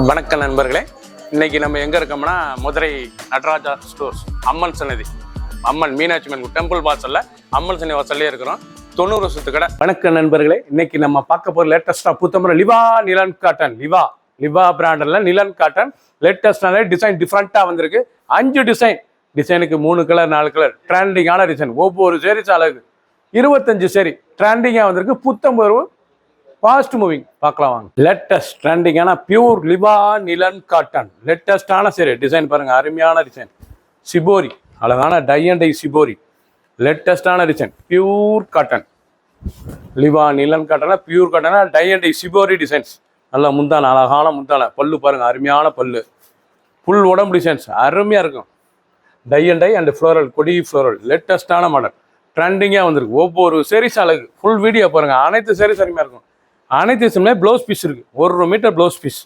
வணக்கம் நண்பர்களே, இன்னைக்கு நம்ம எங்க இருக்கோம்னா மதுரை நடராஜா ஸ்டோர்ஸ் அம்மன் சன்னதி, அம்மன் மீனாட்சி அம்மன் டெம்பிள் வாசல்ல அம்மன் சன்னதி வாசல்லே இருக்கிறோம். 90 வருஷத்து கடை. வணக்கம் நண்பர்களே, இன்னைக்கு நம்ம பார்க்க போற லேட்டஸ்டா புத்தம்பர லிவா நிலன் காட்டன், லிவா பிராண்ட்ல நிலன் காட்டன் லேட்டஸ்டான டிசைன் டிஃப்ரெண்டா வந்திருக்கு. 5 டிசைனுக்கு 3 கலர் 4 கலர் ட்ரெண்டிங்கான டிசைன். ஒவ்வொரு சேரீஸ் அழகு. 25 சேரீ ட்ரெண்டிங்கா வந்திருக்கு. புத்தம்பரு ஃபாஸ்ட் மூவிங் பார்க்கலாம் வாங்க. லேட்டஸ்ட் ட்ரெண்டிங்கான பியூர் லிவா நிலன் காட்டன் லேட்டஸ்டான சரி டிசைன் பாருங்க, அருமையான டிசைன். சிபோரி அழகான டை அண்ட் டை சிபோரி லேட்டஸ்டான டிசைன். பியூர் காட்டன் லிவா நிலன் காட்டனா பியூர் காட்டனா tie and dye shibori designs. நல்லா முந்தான அழகான முந்தான பல்லு பாருங்க, அருமையான பல்லு. ஃபுல் உடம்பு டிசைன்ஸ் அருமையாக இருக்கும். Tie and dye and floral, கொடி ஃப்ளோரல் லேட்டஸ்டான மாடல் ட்ரெண்டிங்காக வந்திருக்கு. ஒவ்வொரு சேரீஸ் அழகு. ஃபுல் வீடியோ பாருங்க, அனைத்து சேரீஸ் அருமையாக இருக்கும். அனைத்து சேரீஸுமே ப்ளவுஸ் பீஸ் இருக்கு. 1 மீட்டர் ப்ளவுஸ் பீஸ்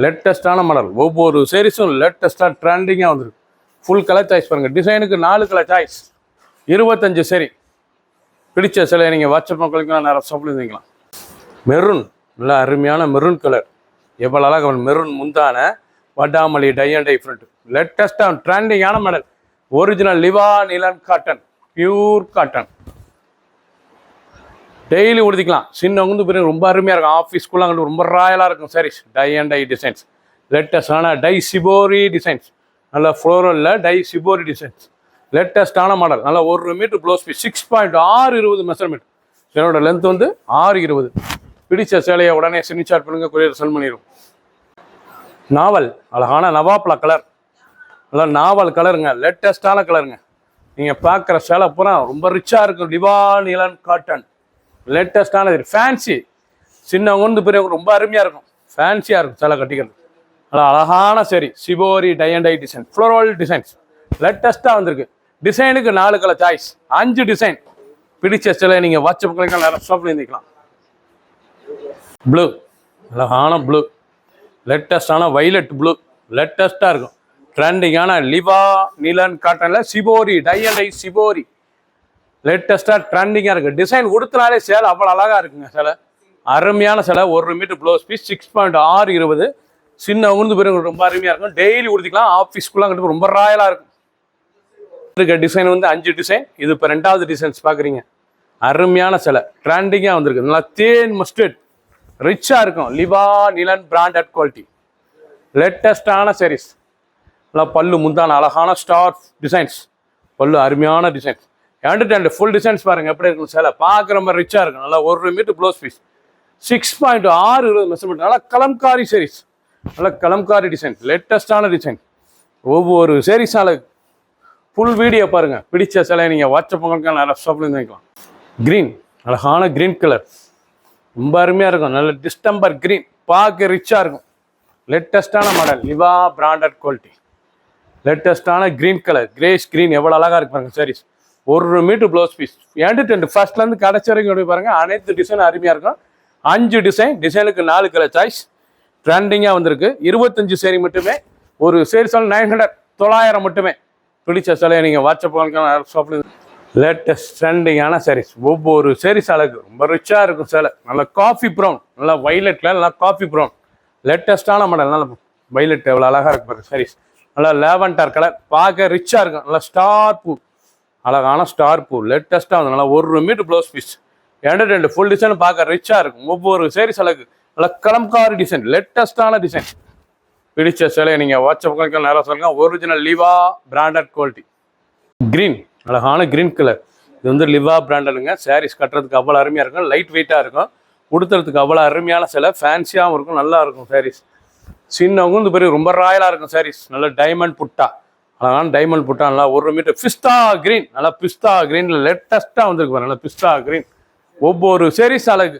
லேட்டஸ்டான மாடல். ஒவ்வொரு சேரீஸும் லேட்டஸ்டாக ட்ரெண்டிங்காக வந்திருக்கு. ஃபுல் கலர் சாய்ஸ் பாருங்க. டிசைனுக்கு 4 கலர் சாய்ஸ். 25 சேரீ. பிடிச்ச சிலை நீங்கள் வாட்ஸ்அப் மக்களுக்கு நிறைய சாப்பிடுவீங்களாம். மெரூன் நல்லா அருமையான மெரூன் கலர். எவ்வளோ அழகாக மெரூன் முந்தான வடாமலி டை அண்ட் டை ஃப்ரண்ட் லேட்டஸ்டாக ட்ரெண்டிங்கான மாடல். ஒரிஜினல் லிவா நிலன் காட்டன் பியூர் காட்டன். டெய்லி உடுத்திக்கலாம். சின்னவங்க பிறகு ரொம்ப அருமையாக இருக்கும். ஆஃபீஸ்க்குள்ள அங்கே ரொம்ப ராயலாக இருக்கும் saris. Tie and dye designs லேட்டஸ்டான டை சிபோரி டிசைன்ஸ். நல்லா ஃப்ளோரலில் டை சிபோரி டிசைன்ஸ் லேட்டஸ்டான மாடல். நல்லா 1 மீட்டர் ப்ளவுஸ் பீஸ் 6.620 மெஷர்மெண்ட். என்னோட லென்த் வந்து 620. பிடிச்ச சேலையை உடனே சினிச்சார்ட் பண்ணுங்க, கொரியர் சென்ட் பண்ணிடுவோம். நாவல் அழகான நவாப்லா கலர். நல்லா நாவல் கலருங்க, லேட்டஸ்டான கலருங்க. நீங்கள் பார்க்குற சேலை பூரா ரொம்ப ரிச்சாக இருக்கும். லிவா நிலன் காட்டன் லேட்டஸ்டான ஃபேன்சி. சின்னவங்க பெரியவங்க ரொம்ப அருமையாக இருக்கும். ஃபேன்சியாக இருக்கும் சேலை கட்டிக்கிறது. நல்லா அழகான சரி shibori tie and dye design floral designs லேட்டஸ்ட்டாக வந்திருக்கு. டிசைனுக்கு 4 கலர் சாய்ஸ். 5 டிசைன். பிடிச்ச சிலை நீங்கள் வாட்ஸ்அப் நிறைய ஷாப்பில் இருந்துக்கலாம். ப்ளூ அழகான ப்ளூ லேட்டஸ்டான வைலட் ப்ளூ லேட்டஸ்ட்டாக இருக்கும். ட்ரெண்டிங்கான லிவா நிலன் காட்டனில் shibori tie and dye shibori லேட்டஸ்ட்டாக ட்ரெண்டிங்காக இருக்குது. டிசைன் கொடுத்தனாலே சேலை அவ்வளோ அழகாக இருக்குங்க. சேலை அருமையான சேலை. 1 மீட்டர் ப்ளவுஸ் பீஸ் 6.620. சின்ன உருந்து பிறகு ரொம்ப அருமையாக இருக்கும். டெய்லி உடுத்திக்கலாம். ஆஃபீஸ்க்குள்ளே கிட்ட ரொம்ப ராயலாக இருக்கும். இருக்க டிசைன் வந்து 5 டிசைன். இது இப்போ 2வது டிசைன்ஸ் பார்க்குறீங்க. அருமையான சேலை ட்ரெண்டிங்காக வந்திருக்கு. நல்லா தேன் மஸ்டர்ட் ரிச்சாக இருக்கும். லிவா நிலன் பிராண்டட் குவாலிட்டி லேட்டஸ்டான சாரீஸ். நல்லா பல்லு முந்தான அழகான ஸ்டார் டிசைன்ஸ். பல்லு அருமையான டிசைன்ஸ். அண்ட் ஃபுல் டிசைன்ஸ் பாருங்க எப்படி இருக்கும். சேலை பார்க்குற மாதிரி ரிச்சாக இருக்கும். நல்லா 1 மீட்டர் ப்ளவுஸ் பீஸ் 6.620 மெஷர்மெண்ட். நல்லா கலம்காரி சாரீஸ். நல்லா கலம்காரி டிசைன் லேட்டஸ்டான டிசைன். ஒவ்வொரு சாரீஸ் அழகு. ஃபுல் வீடியோ பாருங்க. பிடிச்ச சிலையை நீங்கள் வாட்ஸ்அப் பண்ணுங்க, நிறைய ஷாப்பில் இருந்துக்கலாம். க்ரீன் அழகான க்ரீன் கலர் ரொம்ப அருமையாக இருக்கும். நல்ல டிஸ்டம்பர் க்ரீன் பார்க்க ரிச்சாக இருக்கும். லேட்டஸ்டான மாடல் லிவா பிராண்டட் குவாலிட்டி லேட்டஸ்டான க்ரீன் கலர். கிரேஸ் க்ரீன் எவ்வளோ அழகாக இருக்கு பாருங்க saris. 1 metre blouse piece. End ஃபர்ஸ்ட்லேருந்து கடைசி வரைக்கும் பாருங்க. அனைத்து டிசைன் அருமையாக இருக்கும். 5 டிசைன். டிசைனுக்கு 4 கலர் சாய்ஸ். ட்ரெண்டிங்காக வந்திருக்கு. 25 சேரீ மட்டுமே. ஒரு சேரீ சால் 900 900 மட்டுமே. பிடிச்ச சிலையை நீங்கள் வாட்ஸ்அப் ஷாப்பில். லேட்டஸ்ட் ட்ரெண்டிங்கான சாரீஸ். ஒவ்வொரு சேரீஸ் அழகு. ரொம்ப ரிச்சாக இருக்கும் சேலை. நல்லா காஃபி ப்ரௌன், நல்லா வைலட்டில் நல்லா காஃபி ப்ரௌன் லேட்டஸ்டான மாடல். நல்லா வைலட் எவ்வளோ அழகாக இருக்கு பாருங்க சாரீஸ். நல்லா லேவண்டர் கலர் பார்க்க ரிச்சாக இருக்கும். நல்லா ஸ்டார் பூ அழகான ஸ்டார் பூ லேட்டஸ்ட்டாக வந்து நல்லா 1 metre blouse piece. And full design பார்க்க ரிச்சாக இருக்கும். ஒவ்வொரு சேரீஸ் அழகு. நல்லா கலம்காரி டிசைன் லேட்டஸ்டான டிசைன். பிடிச்ச சிலையை நீங்கள் வாட்ஸ்அப் நேராக சொல்லுங்க. Original லிவா branded quality. க்ரீன் அழகான க்ரீன் கலர். இது வந்து லிவா பிராண்டடுங்க. சாரீஸ் கட்டுறதுக்கு அவ்வளோ அருமையாக இருக்கும். லைட் வெயிட்டாக இருக்கும். உடுத்துறதுக்கு அவ்வளோ அருமையான சிலை. ஃபேன்சியாகவும் இருக்கும். நல்லா இருக்கும் சாரீஸ். சின்னவங்க இந்த பிறகு ரொம்ப ராயலாக இருக்கும் சாரீஸ். நல்ல டைமண்ட் புட்டா அழகான டைமண்ட் புட்டா. நல்லா 1 மீட்டர் பிஸ்தா கிரீன். நல்லா பிஸ்தா கிரீன்ல லேட்டஸ்ட்டாக வந்துருக்கு பாருங்க. நல்லா பிஸ்தா கிரீன். ஒவ்வொரு சேரீஸ் அழகு.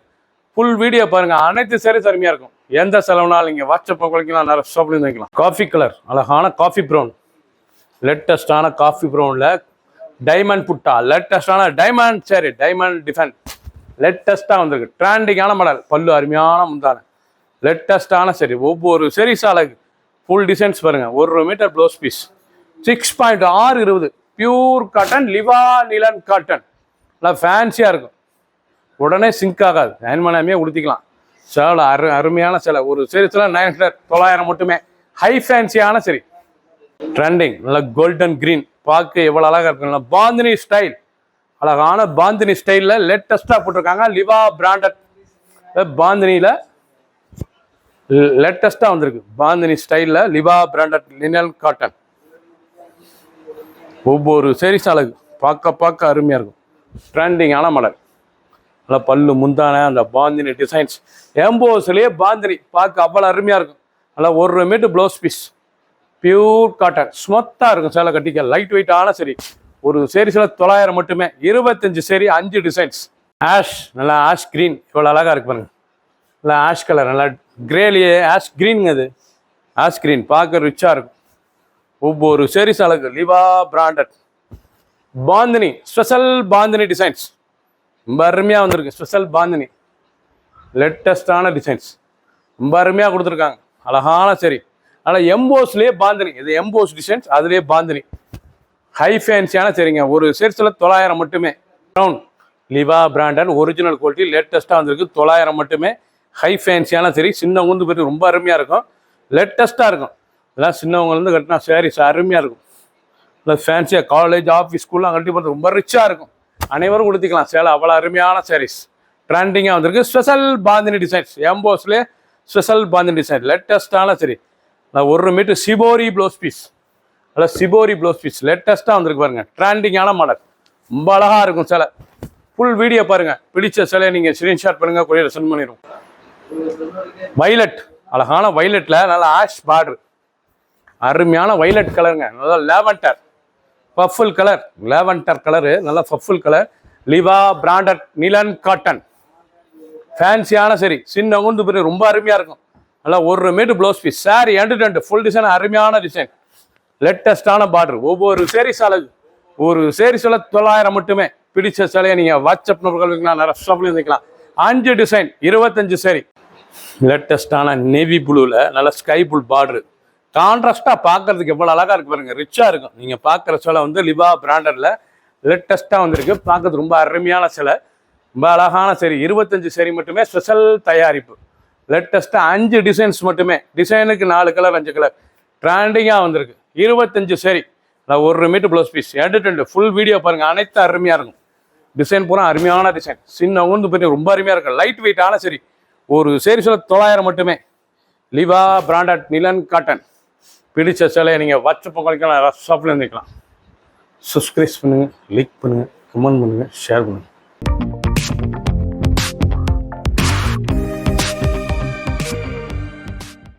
ஃபுல் வீடியோ பாருங்க. அனைத்து சேரீஸ் அருமையாக இருக்கும். எந்த செலவுனாலும் நீங்கள் வாட்ஸ்அப் குறைக்கலாம், நிறைய ஷாப்லேருந்து வைக்கலாம். காஃபி கலர் அழகான காஃபி ப்ரௌன் லேட்டஸ்டான காஃபி ப்ரௌனில் டைமண்ட் புட்டா லேட்டஸ்டான டைமண்ட் சேரீ. டைமண்ட் டிஃபென்ட் லேட்டஸ்ட்டாக வந்திருக்கு. ட்ரெண்டிங்கான மாடல். பல்லு அருமையான முந்தான லேட்டஸ்டான சரி. ஒவ்வொரு சேரீஸ் அழகு. ஃபுல் டிசைன்ஸ் பாருங்க. 1 metre blouse piece 6.620. Pure cotton Liva நிலன் காட்டன். நல்லா ஃபேன்சியாக இருக்கும். உடனே சிங்க் ஆகாது. அயன் பண்ணாமே உடுத்திக்கலாம். சேலை அருமையான சேலை. ஒரு சீரீஸில் 900 900 மட்டுமே. ஹை ஃபேன்சியான சரி. ட்ரெண்டிங் நல்லா கோல்டன் கிரீன், பார்க்க எவ்வளோ அழகாக இருக்குங்களா. பாந்தினி ஸ்டைல், அழகான பாந்தினி ஸ்டைலில் லேட்டஸ்ட்டாக போட்டிருக்காங்க. லிவா பிராண்டட் பாந்தினியில் லேட்டஸ்ட்டாக வந்திருக்கு. பாந்தினி ஸ்டைலில் லிவா பிராண்டட் லினன் காட்டன். ஒவ்வொரு சீரீஸ் அழகு, பார்க்க அருமையாக இருக்கும். ட்ரெண்டிங்கான மலர், நல்லா பல்லு முந்தான அந்த பாந்தினி டிசைன்ஸ். எம்போஸ்லேயே பாந்தினி பார்க்க அவ்வளோ அருமையாக இருக்கும். நல்லா 1 metre blouse piece, pure cotton, ஸ்மூத்தாக இருக்கும் சேலை கட்டிக்க. லைட் வெயிட்டான சரி. ஒரு சீரீஸில் 900 மட்டுமே. 25 சரி, 5 டிசைன்ஸ். ஆஷ், நல்லா ஆஷ் க்ரீன், இவ்வளோ அழகாக இருக்கு பாருங்க. நல்லா ஆஷ் கலர், நல்லா கிரேலியே ஆஷ் க்ரீனுங்க. அது ஆஷ் க்ரீன் பார்க்க ரிச்சாக இருக்கும். ஒவ்வொரு சீரீஸ் அழகு. Liva branded bandhani, special bandhani designs ரொம்ப அருமையாக வந்திருக்கு. ஸ்பெஷல் பாந்தினி லேட்டஸ்டான டிசைன்ஸ் ரொம்ப அருமையாக கொடுத்துருக்காங்க. அழகான சரி. ஆனால் எம்போஸ்லேயே பாந்தினி, இது எம்போஸ் டிசைன்ஸ், அதுலேயே பாந்தினி. ஹை ஃபேன்சியான சரிங்க. ஒரு சீரீஸில் 900 மட்டுமே. ப்ரௌன் லிவா பிராண்டட் ஒரிஜினல் குவாலிட்டி லேட்டஸ்ட்டாக வந்திருக்கு. 900 மட்டுமே. ஹை ஃபேன்சியான சரி. சின்னவங்க வந்து பற்றி ரொம்ப அருமையாக இருக்கும். லேட்டஸ்ட்டாக இருக்கும். இதெல்லாம் சின்னவங்கலேருந்து கட்டினா சாரீஸ் அருமையாக இருக்கும். இல்லை ஃபேன்சியாக காலேஜ் ஆஃபீஸ் ஸ்கூல்லாம் கட்டி பார்த்து ரொம்ப ரிச்சாக இருக்கும். அனைவரும் கொடுத்துக்கலாம் சேலை. அவ்வளோ அருமையான சாரீஸ் ட்ரெண்டிங்காக வந்திருக்கு. ஸ்பெஷல் பாந்தினி டிசைன்ஸ், எம்போஸ்லேயே ஸ்பெஷல் பாந்தினி டிசைன் லேட்டஸ்ட்டான சரி. 1 மீட்டர் சிபோரி ப்ளவுஸ் பீஸ், நல்லா சிபோரி ப்ளவுஸ் பீஸ் லேட்டஸ்ட்டாக வந்திருக்கு பாருங்க. ட்ரெண்டிங்கான மாடல், ரொம்ப அழகாக இருக்கும் சேலை. ஃபுல் வீடியோ பாருங்கள். பிடிச்ச சேலையை நீங்கள் ஸ்க்ரீன்ஷாட் பண்ணுங்கள், கொரியர் சென்ட் பண்ணிடுவோம். வைலட், அழகான வைலட்டில் நல்லா ஆஷ் பார்டர், அருமையான வைலட் கலருங்க. நல்லா லேவண்டர் பஃபுல் கலர், லேவண்டர் கலரு, நல்லா பஃபுல் colour. Liva branded linen cotton ஃபேன்சியான சரி. சின்ன உந்து பிறகு ரொம்ப அருமையாக இருக்கும். நல்லா 1 metre blouse piece. Sari and full design, அருமையான டிசைன், லேட்டஸ்டான பார்டர். ஒவ்வொரு சேரீஸ் அழகு. ஒரு சேரீஸில் 900 மட்டுமே. பிடிச்ச சேலையை நீங்கள் வாட்ஸ்அப் நம்பர்கள் வைக்கலாம், நிறைய ஷாப்லேயும் இருந்துக்கலாம். 5 டிசைன், 25 சேரீ. லேட்டஸ்டான நேவி ப்ளூவில் நல்ல ஸ்கை ப்ளூ பார்டரு, கான்ட்ராஸ்டாக பார்க்கறதுக்கு எவ்வளோ அழகாக இருக்கு பாருங்க. ரிச்சாக இருக்கும். நீங்கள் பார்க்குற சேலை வந்து லிவா பிராண்டடில் லேட்டஸ்ட்டாக வந்திருக்கு. பார்க்கறது ரொம்ப அருமையான சேலை, ரொம்ப அழகான சரி. 25 சரி மட்டுமே. ஸ்பெஷல் தயாரிப்பு. லேட்டஸ்ட்டாக 5 டிசைன்ஸ் மட்டுமே. டிசைனுக்கு 4 கலர் 5 கலர் ட்ரெண்டிங்காக வந்திருக்கு. 25 சரி. 1 metre blouse piece. And full video பாருங்கள். அனைத்து அருமையாக இருக்கும். டிசைன் பூரா அருமையான டிசைன். சின்ன உந்து பண்ணி ரொம்ப அருமையாக இருக்கும். லைட் வெயிட்டான சரி. ஒரு சீரீஸில் 900 மட்டுமே. லிவா பிராண்டட் நிலன் காட்டன். பிடிச்ச சேலையை நீங்கள் வாட்ஸ்அப் பண்ணிக்கலாம், ஷாப்பில் இருந்துக்கலாம். சப்ஸ்கிரைப் பண்ணுங்கள், லைக் பண்ணுங்கள், கமெண்ட் பண்ணுங்கள், ஷேர் பண்ணுங்கள்.